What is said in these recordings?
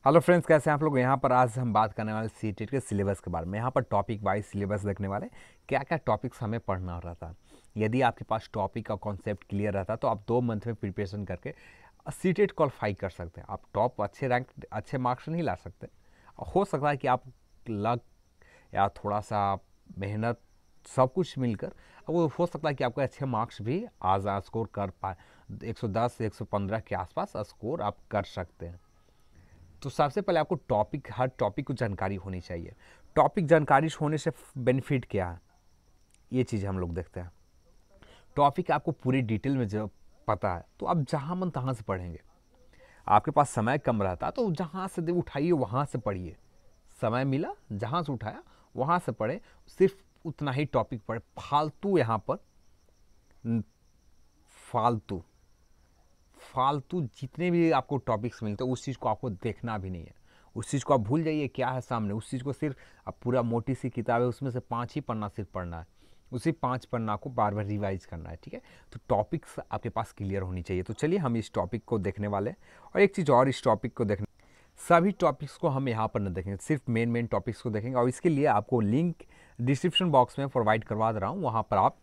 Hello friends, कैसे हैं आप लोग। यहाँ पर आज हम बात करने वाले सीटेट के सिलेबस के बारे में। यहाँ पर टॉपिक वाइज सिलेबस देखने वाले क्या क्या टॉपिक्स हमें पढ़ना रहता है। यदि आपके पास टॉपिक का कॉन्सेप्ट क्लियर रहता तो आप 2 मंथ में प्रिपरेशन करके सीटेट क्वालिफाई कर सकते हैं। आप टॉप अच्छे रैंक अच्छे मार्क्स नहीं ला सकते। हो सकता है कि आप लक या थोड़ा सा मेहनत सब कुछ मिलकर वो हो सकता है कि आपके अच्छे मार्क्स भी आज स्कोर कर पाए। 110 से 115 के आसपास स्कोर आप कर सकते हैं। तो सबसे पहले आपको हर टॉपिक को जानकारी होनी चाहिए। टॉपिक जानकारी होने से बेनिफिट क्या है, ये चीज़ हम लोग देखते हैं। टॉपिक आपको पूरी डिटेल में जब पता है तो आप जहाँ मन तहाँ से पढ़ेंगे। आपके पास समय कम रहता है तो जहाँ से उठाइए वहाँ से पढ़िए। समय मिला जहाँ से उठाया वहाँ से पढ़े, सिर्फ उतना ही टॉपिक पढ़े। फालतू यहाँ पर फालतू फालतू जितने भी आपको टॉपिक्स मिलते हैं उस चीज़ को आपको देखना भी नहीं है। उस चीज़ को आप भूल जाइए क्या है सामने। उस चीज़ को सिर्फ अब पूरा मोटी सी किताब है, उसमें से 5 ही पन्ना सिर्फ पढ़ना है। उसी 5 पन्ना को बार बार रिवाइज करना है, ठीक है। तो टॉपिक्स आपके पास क्लियर होनी चाहिए। तो चलिए हम इस टॉपिक को देखने वाले हैं। और एक चीज़ और, इस टॉपिक को देखने सभी टॉपिक्स को हम यहाँ पर न देखेंगे, सिर्फ मेन टॉपिक्स को देखेंगे। और इसके लिए आपको लिंक डिस्क्रिप्शन बॉक्स में प्रोवाइड करवा दे रहा हूँ। वहाँ पर आप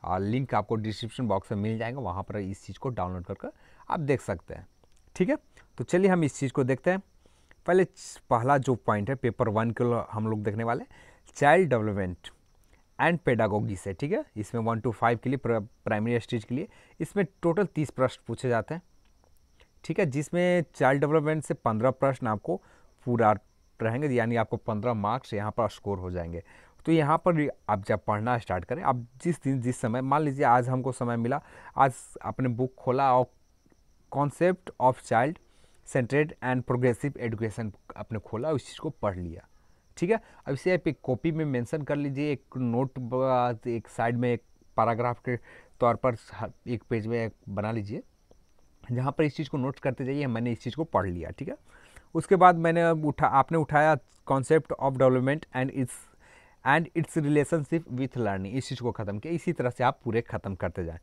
लिंक आपको डिस्क्रिप्शन बॉक्स में मिल जाएगा। वहाँ पर इस चीज़ को डाउनलोड कर आप देख सकते हैं, ठीक है। तो चलिए हम इस चीज़ को देखते हैं। पहले पहला जो पॉइंट है पेपर 1 के हम लोग देखने वाले चाइल्ड डेवलपमेंट एंड पेडागोगी से, ठीक है। इसमें 1 to 5 के लिए प्राइमरी स्टेज के लिए इसमें टोटल 30 प्रश्न पूछे जाते हैं, ठीक है। जिसमें चाइल्ड डेवलपमेंट से 15 प्रश्न आपको पूरा रहेंगे, यानी आपको 15 मार्क्स यहाँ पर स्कोर हो जाएंगे। तो यहाँ पर आप जब पढ़ना स्टार्ट करें, आप जिस दिन जिस समय, मान लीजिए आज हमको समय मिला, आज आपने बुक खोला और concept of child centred and progressive education आपने खोला, उस चीज़ को पढ़ लिया, ठीक है। अब इसे आप एक कॉपी में मेंशन कर लीजिए, एक नोट एक साइड में एक पैराग्राफ के तौर पर एक पेज में बना लीजिए, जहाँ पर इस चीज़ को नोट करते जाइए मैंने इस चीज़ को पढ़ लिया, ठीक है। उसके बाद आपने उठाया concept of development and it's relationship with learning, इस चीज़ को ख़त्म किया। इसी तरह से आप पूरे ख़त्म करते जाएं,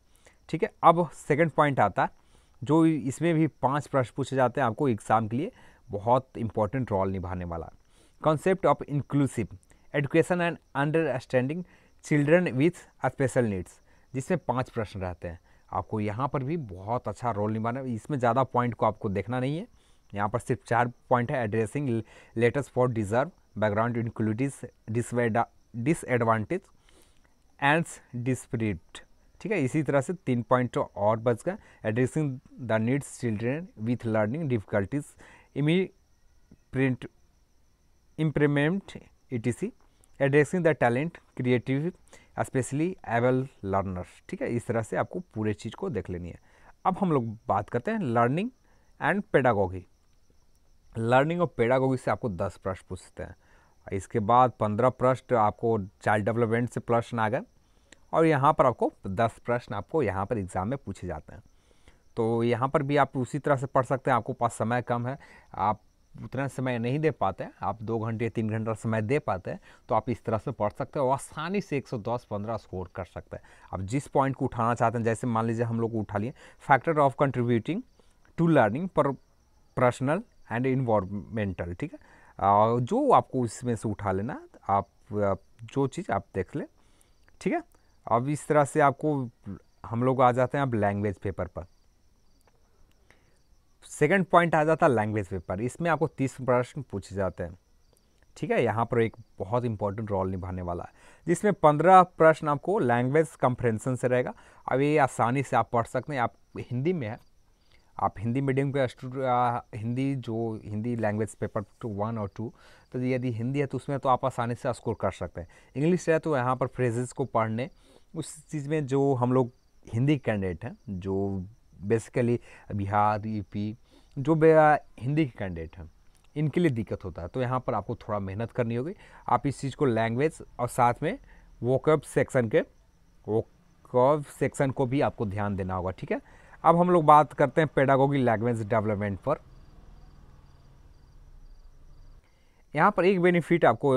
ठीक है। अब सेकंड पॉइंट आता है, जो इसमें भी 5 प्रश्न पूछे जाते हैं आपको एग्ज़ाम के लिए, बहुत इंपॉर्टेंट रोल निभाने वाला। Concept of inclusive education and understanding children with special needs, जिसमें 5 प्रश्न रहते हैं। आपको यहाँ पर भी बहुत अच्छा रोल निभाना है। इसमें ज़्यादा पॉइंट को आपको देखना नहीं है, यहाँ पर सिर्फ 4 पॉइंट है। Addressing latest for deserve background includes disadvantage and disparate, ठीक है। इसी तरह से 3 पॉइंट और बच गए। Addressing the needs children with learning difficulties improvement etc, addressing the talent creative specially abled learners, ठीक है। इस तरह से आपको पूरे चीज़ को देख लेनी है। अब हम लोग बात करते हैं लर्निंग एंड पेडागोगी। लर्निंग और पेडागोगी से आपको 10 प्रश्न पूछते हैं। इसके बाद 15 प्रश्न आपको चाइल्ड डेवलपमेंट से प्रश्न आ गए, और यहाँ पर आपको 10 प्रश्न आपको यहाँ पर एग्ज़ाम में पूछे जाते हैं। तो यहाँ पर भी आप उसी तरह से पढ़ सकते हैं। आपको पास समय कम है, आप उतना समय नहीं दे पाते हैं, आप 2 घंटे 3 घंटा समय दे पाते हैं, तो आप इस तरह से पढ़ सकते हैं और आसानी से 110-15 स्कोर कर सकते हैं। अब जिस पॉइंट को उठाना चाहते हैं, जैसे मान लीजिए हम लोग उठा लिए factor of contributing to learning पर पर्सनल एंड इन्वायरमेंटल, ठीक है। जो आपको इसमें से उठा लेना, आप जो चीज़ आप देख लें, ठीक है। अब इस तरह से आपको हम लोग आ जाते हैं अब लैंग्वेज पेपर पर। सेकंड पॉइंट आ जाता है लैंग्वेज पेपर। इसमें आपको 30 प्रश्न पूछे जाते हैं, ठीक है। यहाँ पर एक बहुत इंपॉर्टेंट रोल निभाने वाला है, जिसमें 15 प्रश्न आपको लैंग्वेज कंप्रेंशन से रहेगा। अब ये आसानी से आप पढ़ सकते हैं। आप हिंदी में है, आप हिंदी मीडियम के हिंदी लैंग्वेज पेपर 1 और 2, तो यदि हिंदी है तो उसमें तो आप आसानी से स्कोर कर सकते हैं। इंग्लिश है तो यहाँ पर फ्रेजेस को पढ़ने, उस चीज़ में जो हम लोग हिंदी कैंडिडेट हैं, जो बेसिकली बिहार यूपी जो हिंदी के कैंडिडेट हैं, इनके लिए दिक्कत होता है। तो यहाँ पर आपको थोड़ा मेहनत करनी होगी। आप इस चीज़ को लैंग्वेज और साथ में वोकैब सेक्शन को भी आपको ध्यान देना होगा, ठीक है। अब हम लोग बात करते हैं पेडागोगी लैंग्वेज डेवलपमेंट पर। यहाँ पर एक बेनिफिट आपको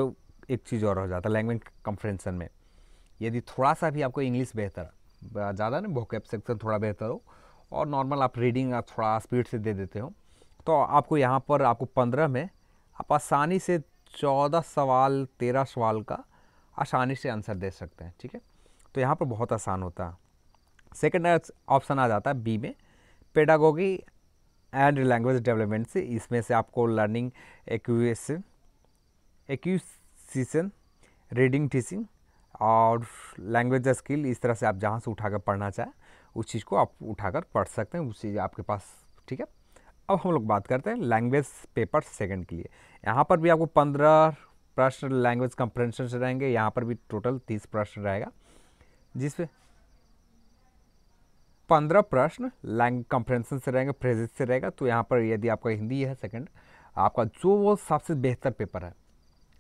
एक चीज़ और हो जाता है लैंग्वेज कंप्रेंशन में। यदि थोड़ा सा भी आपको इंग्लिश बेहतर, ज़्यादा नहीं, वोकैब सेक्शन थोड़ा बेहतर हो और नॉर्मल आप रीडिंग थोड़ा स्पीड से दे देते हो, तो आपको यहाँ पर आपको 15 में आप आसानी से 14 सवाल 13 सवाल का आसानी से आंसर दे सकते हैं, ठीक है। तो यहाँ पर बहुत आसान होता है। सेकंड ऑप्शन आ जाता है बी में, पेडागोगी एंड लैंग्वेज डेवलपमेंट से। इसमें से आपको लर्निंग एक्विजिशन, रीडिंग टीचिंग और लैंग्वेज स्किल, इस तरह से आप जहाँ से उठाकर पढ़ना चाहें उस चीज़ को आप उठाकर पढ़ सकते हैं, उस चीज़ आपके पास, ठीक है। अब हम लोग बात करते हैं लैंग्वेज पेपर सेकंड के लिए। यहाँ पर भी आपको 15 प्रश्न लैंग्वेज कंप्रेंशन से रहेंगे। यहाँ पर भी टोटल 30 प्रश्न रहेगा, जिसमें 15 प्रश्न लैंग्वेज कंप्रेंशन से रहेंगे, फ्रेजेस से रहेगा। तो यहाँ पर यदि आपका हिंदी है सेकंड, आपका जो वो सबसे बेहतर पेपर है,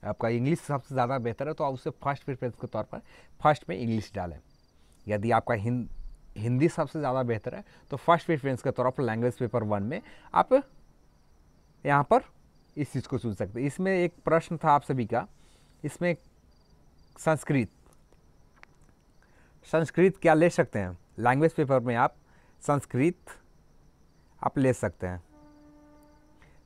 आपका इंग्लिश सबसे ज़्यादा बेहतर है, तो आप उसे फर्स्ट प्रेफरेंस के तौर पर फर्स्ट में इंग्लिश डालें। यदि आपका हिंदी सबसे ज़्यादा बेहतर है, तो फर्स्ट प्रेफरेंस के तौर पर लैंग्वेज पेपर 1 में आप यहाँ पर इस चीज़ को चुन सकते हैं। इसमें एक प्रश्न था आप सभी का, इसमें संस्कृत क्या ले सकते हैं? लैंग्वेज पेपर में आप संस्कृत आप ले सकते हैं,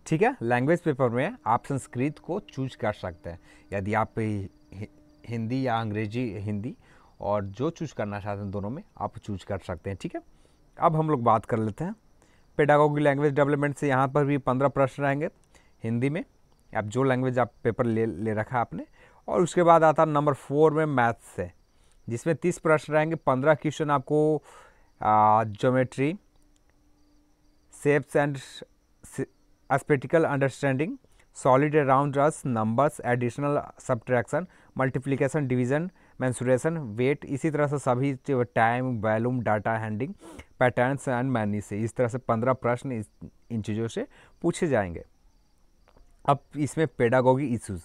ठीक है। लैंग्वेज पेपर में आप संस्कृत को चूज कर सकते हैं। यदि आप हिंदी या अंग्रेजी, हिंदी और जो चूज करना चाहते हैं दोनों में आप चूज कर सकते हैं, ठीक है। अब हम लोग बात कर लेते हैं पेडागोगी लैंग्वेज डेवलपमेंट से। यहाँ पर भी 15 प्रश्न रहेंगे हिंदी में, आप जो लैंग्वेज आप पेपर ले रखा है आपने। और उसके बाद आता है नंबर 4 में मैथ्स से, जिसमें 30 प्रश्न रहेंगे। 15 क्वेश्चन आपको geometry, shapes and aesthetical understanding, solid around us, numbers, additional, subtraction, multiplication, division, mensuration, weight, इसी तरह से सभी time, volume, data handling, patterns and many से। इस तरह से 15 प्रश्न इन चीज़ों से पूछे जाएंगे। अब इसमें पेडागोगी इश्यूज,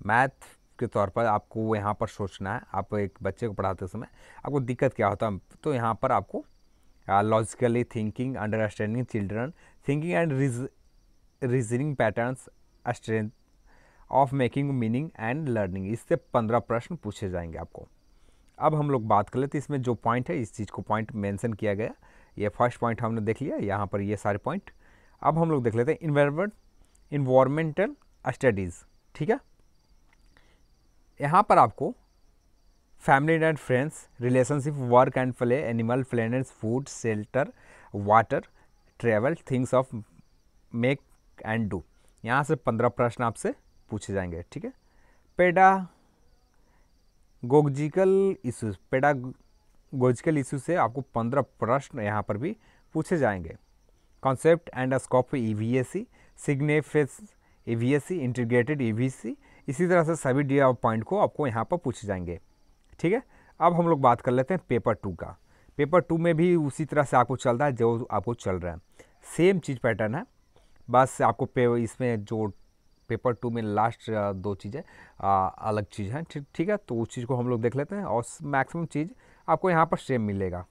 मैथ के तौर पर आपको यहाँ पर सोचना है। आप एक बच्चे को पढ़ाते समय आपको दिक्कत क्या होता है, तो यहाँ पर आपको logically thinking, understanding children, thinking and reasoning patterns, strength of making meaning and learning, इससे 15 प्रश्न पूछे जाएंगे आपको। अब हम लोग बात कर लेते हैं इसमें जो पॉइंट है, इस चीज़ को पॉइंट मेंशन किया गया। ये फर्स्ट पॉइंट हमने देख लिया, यहाँ पर ये सारे पॉइंट। अब हम लोग देख लेते हैं इन्वायरमेंटल स्टडीज़, ठीक है। यहाँ पर आपको family and friends, relationship, work and play, animal, planets, food, shelter, water, travel, things of make and do, यहाँ से 15 प्रश्न आपसे पूछे जाएंगे, ठीक है। पेडागोजिकल इश्यूज से आपको 15 प्रश्न यहाँ पर भी पूछे जाएंगे। Concept and scope EVSC, significance EVSC, integrated EVC, इसी तरह से सभी डी पॉइंट को आपको यहाँ पर पूछे जाएंगे, ठीक है। अब हम लोग बात कर लेते हैं पेपर 2 का। पेपर 2 में भी उसी तरह से आपको चल रहा है जो आपको चल रहा है, सेम चीज़ पैटर्न है। बस आपको इसमें जो पेपर 2 में लास्ट 2 चीज़ें अलग चीज़ हैं, ठीक है। तो उस चीज़ को हम लोग देख लेते हैं और मैक्सिमम चीज़ आपको यहाँ पर सेम मिलेगा।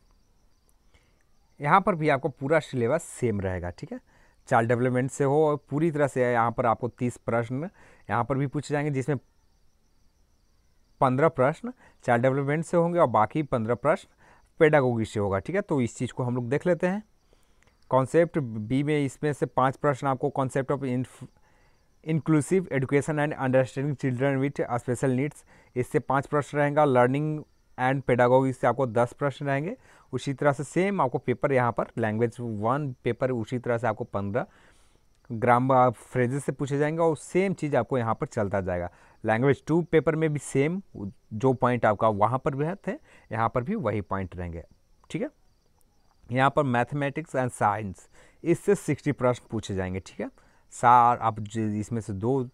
यहाँ पर भी आपको पूरा सिलेबस सेम रहेगा, ठीक है। चाइल्ड डेवलपमेंट से हो और पूरी तरह से यहाँ पर आपको 30 प्रश्न यहाँ पर भी पूछे जाएंगे, जिसमें 15 प्रश्न चाइल्ड डेवलपमेंट से होंगे और बाकी 15 प्रश्न पेडागोगी से होगा, ठीक है। तो इस चीज़ को हम लोग देख लेते हैं। कॉन्सेप्ट बी में इसमें से 5 प्रश्न आपको concept of inclusive education and understanding children with special needs, इससे 5 प्रश्न रहेगा। लर्निंग एंड पेडागोगी से आपको 10 प्रश्न रहेंगे। उसी तरह से सेम आपको पेपर यहाँ पर लैंग्वेज 1 पेपर उसी तरह से आपको 15 ग्रामर फ्रेजेस से पूछे जाएंगे और सेम चीज़ आपको यहाँ पर चलता जाएगा। लैंग्वेज 2 पेपर में भी सेम जो पॉइंट आपका वहाँ पर भी थे, यहाँ पर भी वही पॉइंट रहेंगे, ठीक है। यहाँ पर मैथमेटिक्स एंड साइंस, इससे 60 प्रश्न पूछे जाएंगे, ठीक है। आप इसमें से 2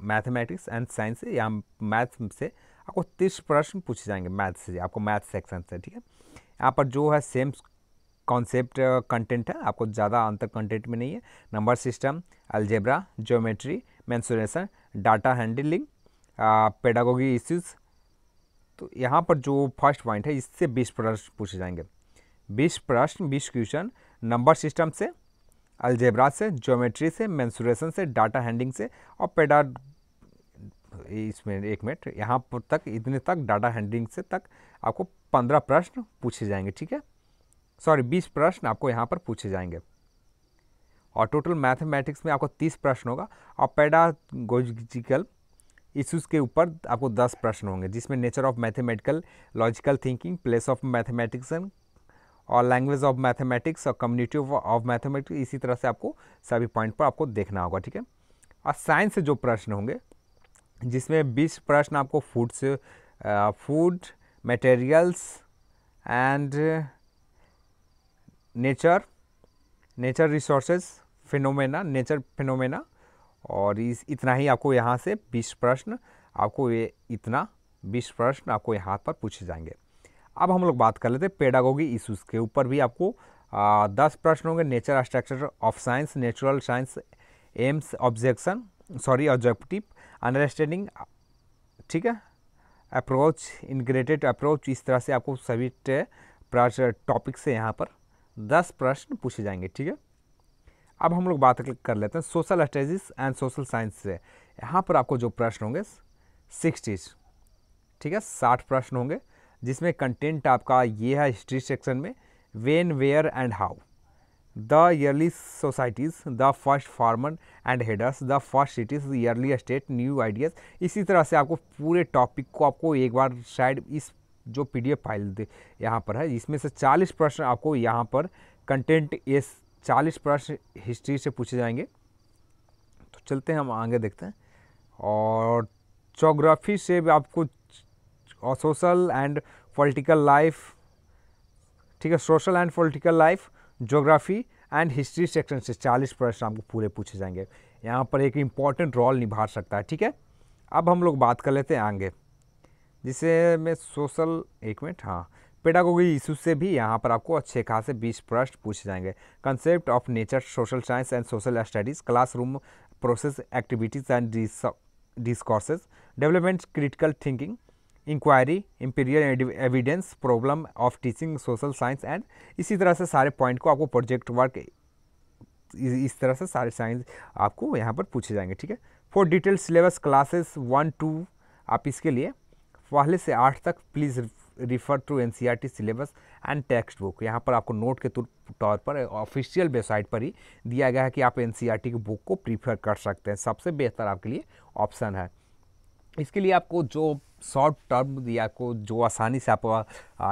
मैथमेटिक्स एंड साइंस से, यहाँ मैथ से आपको 30 प्रश्न पूछे जाएंगे, मैथ से आपको मैथ सेक्शन से, ठीक है। यहाँ पर जो है सेम कॉन्सेप्ट कंटेंट है, आपको ज़्यादा अंतर कंटेंट में नहीं है। Number system, algebra, geometry, mensuration, data handling, pedagogy issues. तो यहाँ पर जो फर्स्ट पॉइंट है इससे 20 प्रश्न पूछे जाएंगे। 20 प्रश्न, 20 क्वेश्चन नंबर सिस्टम से, अलजेब्रा से, ज्योमेट्री से, मेंसुरेशन से, डाटा हैंडलिंग से और इसमें 1 मिनट यहाँ पर तक, इतने तक डाटा हैंडलिंग से तक आपको 15 प्रश्न पूछे जाएंगे, ठीक है। 20 प्रश्न आपको यहाँ पर पूछे जाएंगे। और टोटल मैथमेटिक्स में आपको 30 प्रश्न होगा और पेडागोजिकल इश्यूज के ऊपर आपको 10 प्रश्न होंगे, जिसमें nature of mathematical, logical thinking, place of mathematics in और लैंग्वेज ऑफ मैथमेटिक्स और कम्युनिटी ऑफ मैथमेटिक्स, इसी तरह से आपको सभी पॉइंट पर आपको देखना होगा, ठीक है। और साइंस से जो प्रश्न होंगे, जिसमें 20 प्रश्न आपको फूड से food materials and nature resources phenomena, nature phenomena, और इतना ही आपको यहाँ से 20 प्रश्न आपको इतना 20 प्रश्न आपको यहाँ पर पूछे जाएंगे। अब हम लोग बात कर लेते हैं पेडागोगी इश्यूज़ के ऊपर भी आपको 10 प्रश्न होंगे। Nature structure of science, natural science, AIIMS objective, understanding, ठीक है, अप्रोच, इंटीग्रेटेड अप्रोच, इस तरह से आपको सभी टॉपिक से यहाँ पर 10 प्रश्न पूछे जाएंगे, ठीक है। अब हम लोग बात कर लेते हैं social studies and social science से। यहाँ पर आपको जो प्रश्न होंगे 60, ठीक है, 60 प्रश्न होंगे, जिसमें कंटेंट आपका ये है हिस्ट्री सेक्शन में, when, where and how, the early societies, the first farmer and herders, the first cities, early state, new ideas. इसी तरह से आपको पूरे टॉपिक को आपको एक बार शायद इस जो PDF फाइल यहाँ पर है, इसमें से 40 प्रश्न आपको यहाँ पर कंटेंट, ये 40 प्रश्न हिस्ट्री से पूछे जाएंगे। तो चलते हैं हम आगे देखते हैं। और ज्योग्राफी से भी आपको, और सोशल एंड पॉलिटिकल लाइफ, ठीक है, social and political life, geography and history section से 40 प्रश्न आपको पूरे पूछे जाएंगे। यहाँ पर एक इम्पॉर्टेंट रोल निभा सकता है, ठीक है। अब हम लोग बात कर लेते हैं आगे, जिसे मैं सोशल, एक मिनट, हाँ, पेडागोगी इशू से भी यहाँ पर आपको अच्छे खासे 20 प्रश्न पूछे जाएंगे। Concept of nature, social science and social studies, classroom process, activities and discourses, development, critical thinking, inquiry, imperial evidence, problem of teaching social science and, इसी तरह से सारे पॉइंट को आपको प्रोजेक्ट वर्क, इस तरह से सारे साइंस आपको यहाँ पर पूछे जाएंगे, ठीक है। फॉर डिटेल सिलेबस क्लासेस 1 2, आप इसके लिए पहले से 8 तक please refer to NCERT syllabus and text book. यहाँ पर आपको नोट के तौर पर ऑफिशियल वेबसाइट पर ही दिया गया है कि आप NCERT की बुक को प्रीफर कर सकते हैं, सबसे बेहतर आपके लिए ऑप्शन है। इसके लिए आपको जो शॉर्ट टर्म या आपको जो आसानी से आप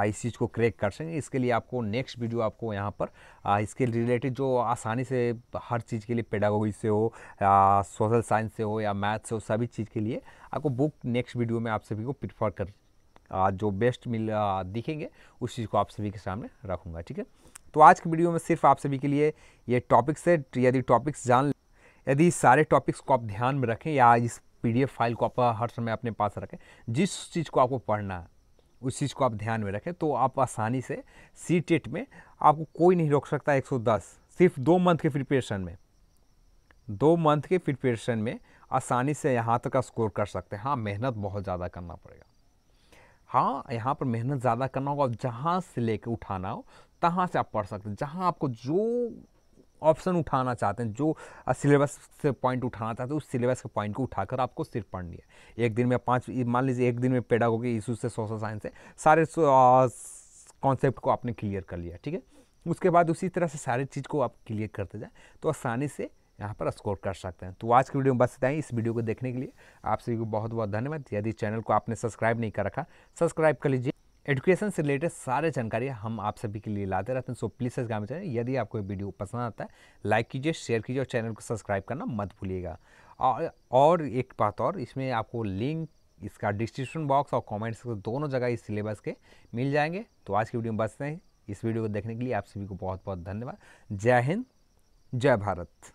इस चीज़ को क्रैक कर सकें, इसके लिए आपको नेक्स्ट वीडियो आपको यहाँ पर इसके रिलेटेड जो आसानी से हर चीज़ के लिए, पेडागोगी से हो या सोशल साइंस से हो या मैथ से हो, सभी चीज़ के लिए आपको बुक नेक्स्ट वीडियो में आप सभी को प्रीफर कर जो बेस्ट दिखेंगे उस चीज़ को आप सभी के सामने रखूँगा, ठीक है। तो आज की वीडियो में सिर्फ आप सभी के लिए ये टॉपिक्स है। यदि टॉपिक्स यदि सारे टॉपिक्स को आप ध्यान में रखें या इस PDF फाइल को आप हर समय अपने पास रखें, जिस चीज़ को आपको पढ़ना है उस चीज़ को आप ध्यान में रखें, तो आप आसानी से CTET में आपको कोई नहीं रोक सकता। 110 सिर्फ 2 मंथ के प्रिपरेशन में, 2 मंथ के प्रिपरेशन में आसानी से यहाँ तक का स्कोर कर सकते हैं। हाँ, मेहनत बहुत ज़्यादा करना पड़ेगा, हाँ, यहाँ पर मेहनत ज़्यादा करना होगा। जहाँ से लेकर उठाना हो तहाँ से आप पढ़ सकते हैं। जहाँ आपको जो ऑप्शन उठाना चाहते हैं, जो सिलेबस से पॉइंट उठाना चाहते हैं, उस सिलेबस के पॉइंट को उठाकर आपको सिर्फ पढ़नी है। एक दिन में 5, मान लीजिए एक दिन में पेडागोगी इशू से, सोशल साइंस से सारे कॉन्सेप्ट को आपने क्लियर कर लिया, ठीक है। उसके बाद उसी तरह से सारी चीज़ को आप क्लियर करते जाएँ तो आसानी से यहाँ पर स्कोर कर सकते हैं। तो आज की वीडियो में बस इतना ही। इस वीडियो को देखने के लिए आप सभी को बहुत बहुत धन्यवाद। यदि चैनल को आपने सब्सक्राइब नहीं कर रखा, सब्सक्राइब कर लीजिए। एजुकेशन से रिलेटेड सारे जानकारी हम आप सभी के लिए लाते रहते हैं। सो प्लीज़ सब्सक्राइब करें। यदि आपको वीडियो पसंद आता है, लाइक कीजिए, शेयर कीजिए और चैनल को सब्सक्राइब करना मत भूलिएगा। और एक बात और, इसमें आपको लिंक इसका डिस्क्रिप्शन बॉक्स और कमेंट्स दोनों जगह इस सिलेबस के मिल जाएंगे। तो आज की वीडियो में बस नहीं। इस वीडियो को देखने के लिए आप सभी को बहुत बहुत धन्यवाद। जय हिंद, जय भारत।